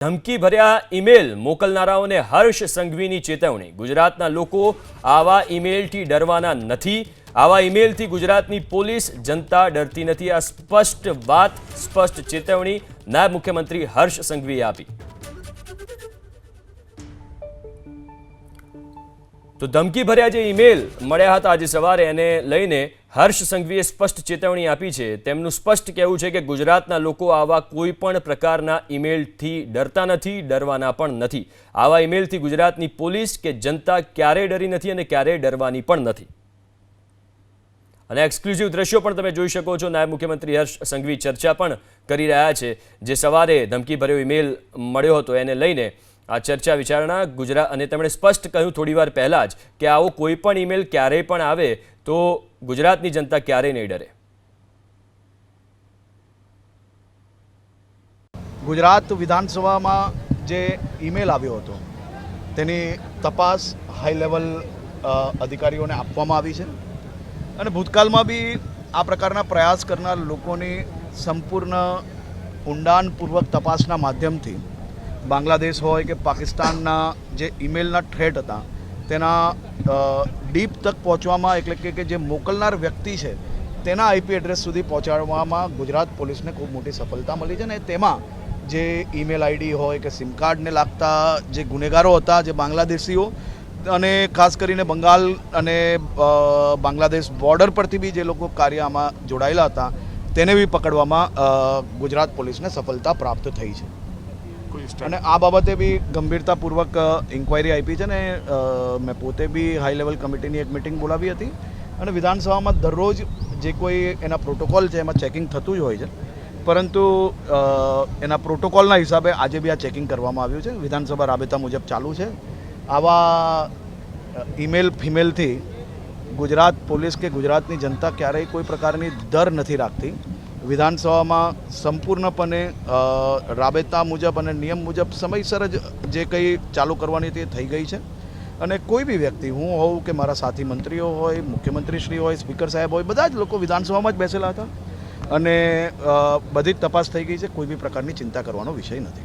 ધમકી ભર્યા ઈમેલ મોકલનારાઓને હર્ષ સંઘવીની ચેતવણી। ગુજરાતના લોકો આવા ઈમેલથી ડરવાના નથી। આવા ઈમેલથી ગુજરાતની પોલીસ જનતા ડરતી નથી। આ સ્પષ્ટ ચેતવણી નાયબ મુખ્યમંત્રી હર્ષ સંઘવીએ આપી। તો ધમકી ભર્યા જે ઈમેલ મળ્યા હતા આજે સવારે એને લઈને હર્ષ સંઘવીએ સ્પષ્ટ ચેતવણી આપી છે। તેમનું સ્પષ્ટ કહેવું છે કે ગુજરાતના લોકો આવા કોઈ પણ પ્રકારના ઈમેલથી ડરતા નથી, ડરવાના પણ નથી। આવા ઈમેલથી ગુજરાતની પોલીસ કે જનતા ક્યારેય ડરી નથી અને ક્યારેય ડરવાની પણ નથી। અને એક્સક્લુઝિવ દ્રશ્યો પણ તમે જોઈ શકો છો। નાયબ મુખ્યમંત્રી હર્ષ સંઘવી ચર્ચા પણ કરી રહ્યા છે। જે સવારે ધમકી ભર્યો ઈમેલ મળ્યો હતો એને લઈને આ ચર્ચા વિચારણા ગુજરાત અને તેમણે સ્પષ્ટ કહ્યું થોડીવાર પહેલા જ કે આવો કોઈ પણ ઈમેલ ક્યારેય પણ આવે તો ગુજરાતની જનતા ક્યારેય નહીં ડરે। ગુજરાત વિધાનસભામાં જે ઈમેલ આવ્યો હતો તેની તપાસ હાઈ લેવલ અધિકારીઓને આપવામાં આવી છે અને ભૂતકાળમાં બી આ પ્રકારના પ્રયાસ કરનાર લોકોની સંપૂર્ણ ઊંડાણપૂર્વક તપાસના માધ્યમથી બાંગ્લાદેશ હોય કે પાકિસ્તાનના જે ઈમેલના થ્રેટ હતા તેના ડીપ તક પહોંચવામાં એટલે કે જે મોકલનાર વ્યક્તિ છે તેના આઈપી એડ્રેસ સુધી પહોંચાડવામાં ગુજરાત પોલીસને ખૂબ મોટી સફળતા મળી છે। અને તેમાં જે ઈમેલ આઈડી હોય કે સિમ કાર્ડને લાગતા જે ગુનેગારો હતા જે બાંગ્લાદેશીઓ અને ખાસ કરીને બંગાળ અને બાંગ્લાદેશ બોર્ડર પરથી બી જે લોકો કાર્ય આમાં જોડાયેલા હતા તેને બી પકડવામાં ગુજરાત પોલીસને સફળતા પ્રાપ્ત થઈ છે અને આ બાબતે બી ગંભીરતાપૂર્વક ઇન્ક્વાયરી આપી છે ને મેં પોતે બી હાઈ લેવલ કમિટીની એક મિટિંગ બોલાવી હતી અને વિધાનસભામાં દરરોજ જે કોઈ એના પ્રોટોકોલ છે એમાં ચેકિંગ થતું જ હોય છે, પરંતુ એના પ્રોટોકોલના હિસાબે આજે બી આ ચેકિંગ કરવામાં આવ્યું છે। વિધાનસભા રાબેતા મુજબ ચાલુ છે। આવા ઈમેલ ફિમેલથી ગુજરાત પોલીસ કે ગુજરાતની જનતા ક્યારેય કોઈ પ્રકારની ડર નથી રાખતી। વિધાનસભામાં સંપૂર્ણપણે રાબેતા મુજબ અને નિયમ મુજબ સમયસર જ જે કંઈ ચાલુ કરવાની તે થઈ ગઈ છે અને કોઈ બી વ્યક્તિ, હું હોઉં કે મારા સાથી મંત્રીઓ હોય, મુખ્યમંત્રીશ્રી હોય, સ્પીકર સાહેબ હોય, બધા જ લોકો વિધાનસભામાં જ બેસેલા હતા અને બધી જ તપાસ થઈ ગઈ છે। કોઈ બી પ્રકારની ચિંતા કરવાનો વિષય નથી।